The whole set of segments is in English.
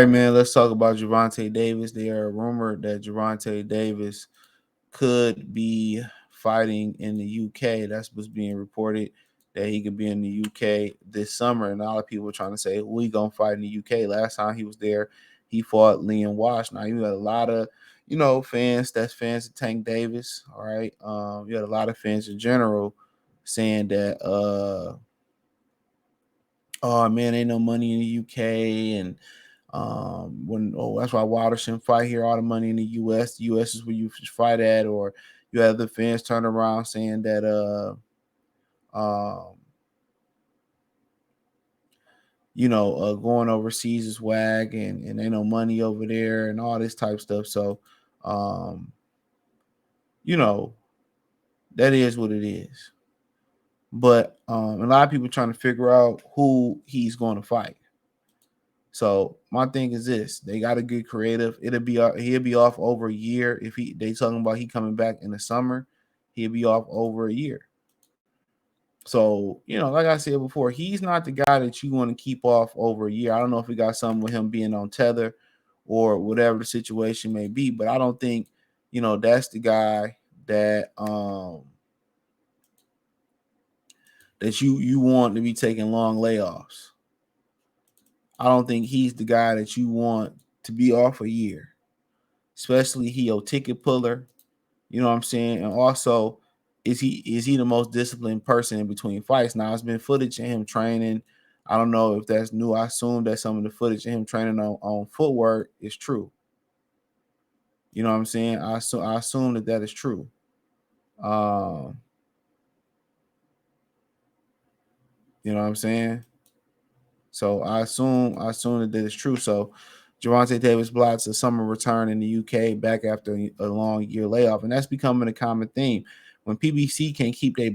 right, man. Let's talk about Gervonta Davis. There are rumored that Gervonta Davis could be fighting in the UK. That's what's being reported, that he could be in the UK this summer. And a lot of people are trying to say, who he gonna fight in the UK? Last time he was there, he fought Liam Walsh. Now you got a lot of fans. That's fans of Tank Davis. All right. You had a lot of fans in general saying that oh man, ain't no money in the UK, and that's why Wilder shouldn't fight here. All the money in the US. The US is where you should fight at. Or you have the fans turn around saying that going overseas is whack, and ain't no money over there and all this type of stuff. So you know, that is what it is. But a lot of people trying to figure out who he's going to fight. So my thing is this: they got to get creative. He'll be off over a year. If they talking about he coming back in the summer, he'll be off over a year. So like I said before, he's not the guy that you want to keep off over a year. I don't know if we got something with him being on tether or whatever the situation may be, but I don't think that's the guy that that you want to be taking long layoffs. I don't think he's the guy that you want to be off a year, especially he a ticket puller. You know what I'm saying? And also, is he the most disciplined person in between fights? Now, it's been footage of him training. I don't know if that's new. I assume that some of the footage of him training on footwork is true. You know what I'm saying? I assume that is true. You know what I'm saying? So I assume that is true. So Gervonta Davis blots a summer return in the UK back after a long year layoff, and that's becoming a common theme. When PBC can keep they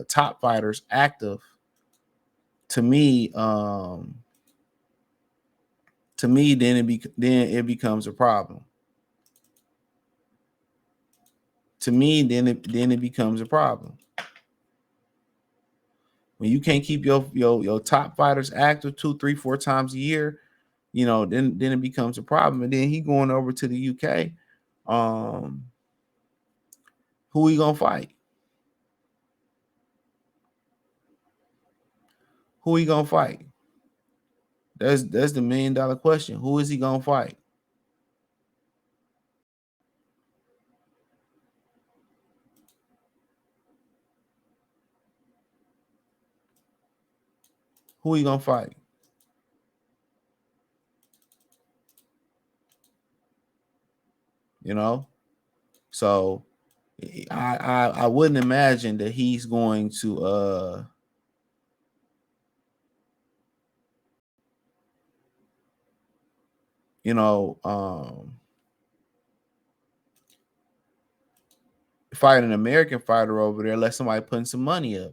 top fighters active, to me, then it becomes a problem. To me, then it becomes a problem. When you can't keep your top fighters active 2, 3, 4 times a year, then it becomes a problem. And then he going over to the UK. Who he gonna fight? Who he gonna fight? That's the $1 million question. Who is he gonna fight? Who he gonna fight? So I wouldn't imagine that he's going to fight an American fighter over there unless somebody putting some money up.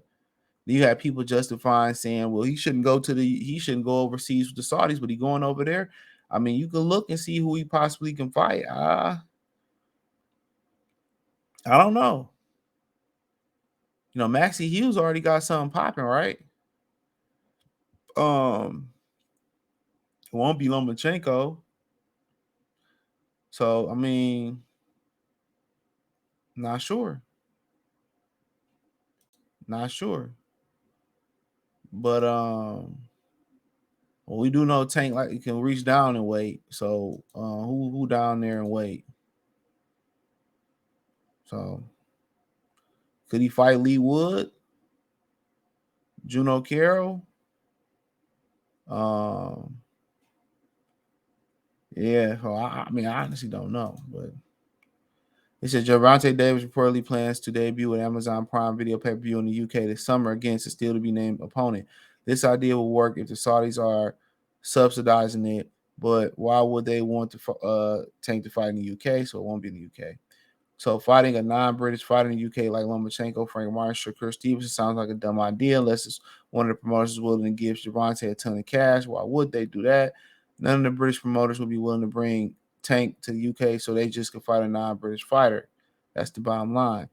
You have people justifying saying, well, he shouldn't go overseas with the Saudis, but he going over there. I mean, you can look and see who he possibly can fight. I don't know. Maxie Hughes already got something popping, right? It won't be Lomachenko. So I mean, not sure. Not sure. But well, we do know Tank like he can reach down and wait. So who down there and wait? So could he fight Lee Wood? Juno Carroll? Yeah, well, I mean, I honestly don't know, but it says Gervonta Davis reportedly plans to debut with Amazon Prime Video pay-per-view in the UK this summer against a still to be named opponent. This idea will work if the Saudis are subsidizing it, but why would they want to Tank to fight in the UK? So it won't be in the UK. So fighting a non-British fighter in the UK like Lomachenko, Frank Martin, Shakur Stevenson sounds like a dumb idea unless it's one of the promoters willing to give Gervonta a ton of cash. Why would they do that? None of the British promoters would be willing to bring Tank to the UK so they just could fight a non-British fighter. That's the bottom line.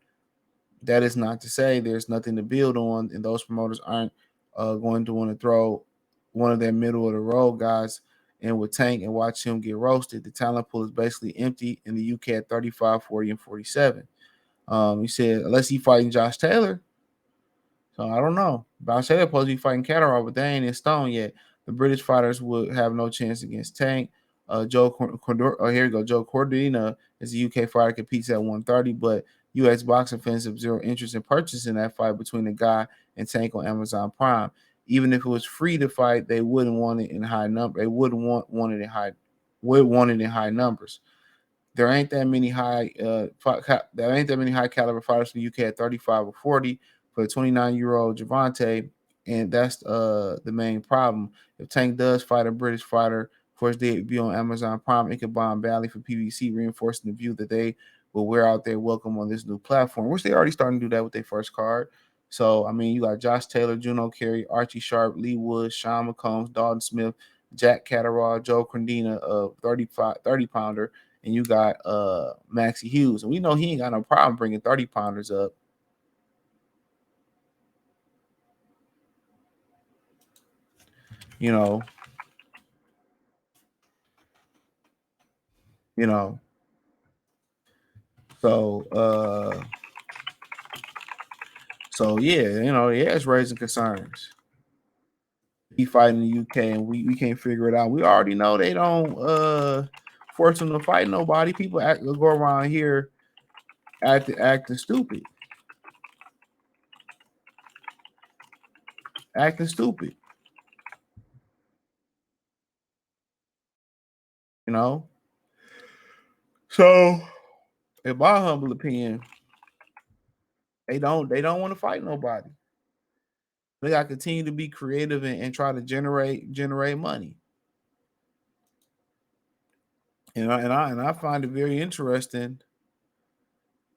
That is not to say there's nothing to build on, and those promoters aren't going to want to throw one of their middle of the road guys in with Tank and watch him get roasted. The talent pool is basically empty in the UK at 35, 40, and 47. He said, unless he fighting Josh Taylor. So I don't know. Josh Taylor supposed to be fighting Catterall, but they ain't in stone yet. The British fighters would have no chance against Tank. Here we go. Joe Cordina is a UK fighter, competes at 130, but US boxing fans have zero interest in purchasing that fight between the guy and Tank on Amazon Prime. Even if it was free to fight, they wouldn't want it in high number. They wouldn't want it in high. Would want it in high numbers. There ain't that many high caliber fighters from the UK at 35 or 40 for the 29-year-old Gervonta, and that's the main problem. If Tank does fight a British fighter for his debut on Amazon Prime, it could bomb badly for PBC, reinforcing the view that they will wear out their welcome on this new platform, which they already starting to do that with their first card. So, I mean, you got Josh Taylor, Juno Carey, Archie Sharp, Lee Woods, Sean McCombs, Dalton Smith, Jack Catterall, Joe Crandina, 30 pounder, and you got Maxie Hughes. And we know he ain't got no problem bringing 30 pounders up. You know, you know. So yeah, it's raising concerns. He fighting the UK and we can't figure it out. We already know they don't force him to fight nobody. People go around here acting stupid. Acting stupid. You know? So in my humble opinion, they don't want to fight nobody. They got to continue to be creative and try to generate money. And I find it very interesting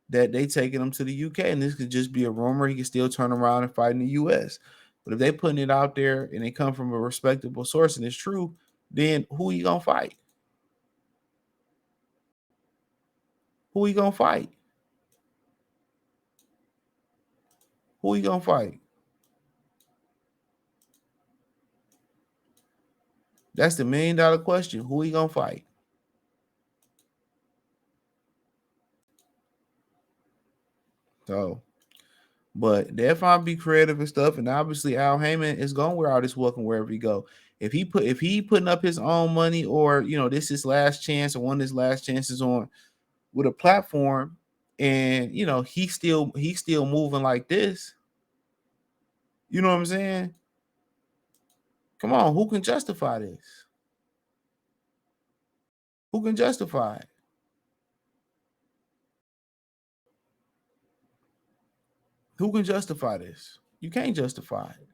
that they taking him to the UK, and this could just be a rumor. He could still turn around and fight in the US. But if they putting it out there and they come from a respectable source and it's true, then who you gonna fight? Who you gonna fight? Who you gonna fight? That's the $1 million question. Who you gonna fight? So, but they'll find be creative and stuff. And obviously, Al Heyman is gonna wear out his welcome wherever he go. If he putting up his own money, or this is his last chance, or one of his last chances on with a platform, and he's still moving like this. You know what I'm saying? Come on, who can justify this? Who can justify it? Who can justify this? You can't justify it.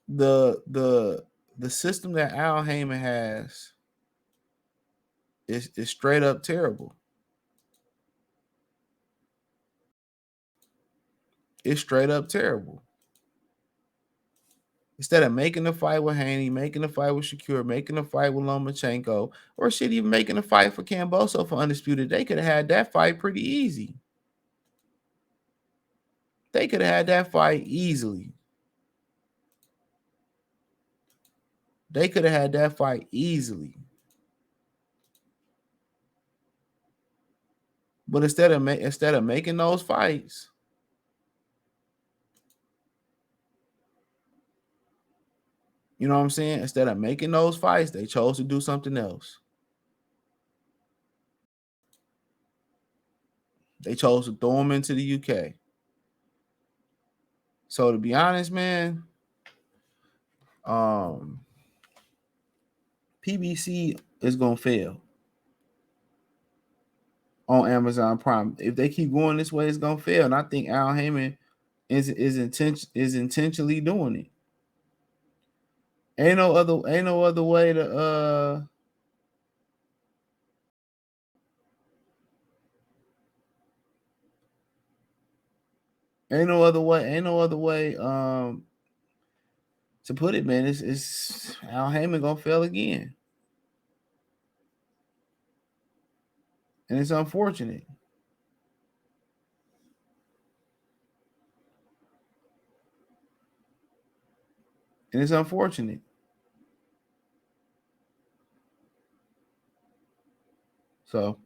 The system that Al Heyman has is straight up terrible. It's straight up terrible. Instead of making a fight with Haney, making a fight with Shakur, making a fight with Lomachenko, or shit, even making a fight for Camboso for Undisputed, they could have had that fight pretty easy. They could have had that fight easily. They could have had that fight easily. But instead of making those fights, you know what I'm saying? Instead of making those fights, they chose to do something else. They chose to throw him into the UK. So to be honest, man, PBC is gonna fail on Amazon Prime. If they keep going this way, it's gonna fail. And I think Al Heyman is intentionally doing it. Ain't no other way to ain't no other way to put it, man. It's Al Heyman gonna fail again. And it's unfortunate. And it's unfortunate. So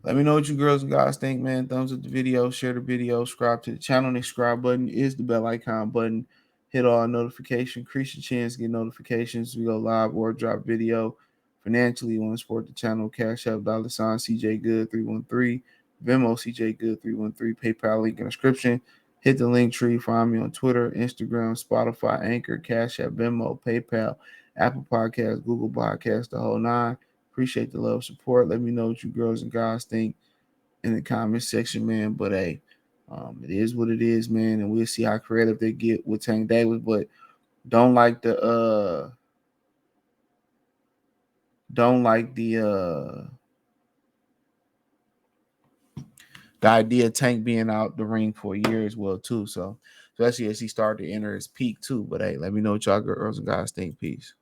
let me know what you girls and guys think, man. Thumbs up the video, share the video, subscribe to the channel. The subscribe button is the bell icon button. Hit all notifications, increase your chance to get notifications. We go live or drop video. Financially, you want to support the channel, Cash App, $ CJ Good 313, Venmo CJ Good 313, PayPal link in the description. Hit the link tree. Find me on Twitter, Instagram, Spotify, Anchor, Cash App, Venmo, PayPal, Apple Podcasts, Google Podcasts, the whole nine. Appreciate the love, support. Let me know what you girls and guys think in the comment section, man. But hey, it is what it is, man, and we'll see how creative they get with Tank Davis. But don't like the idea of Tank being out the ring for a year as well too. So especially as he started to enter his peak too. But hey, let me know what y'all girls and guys think. Peace.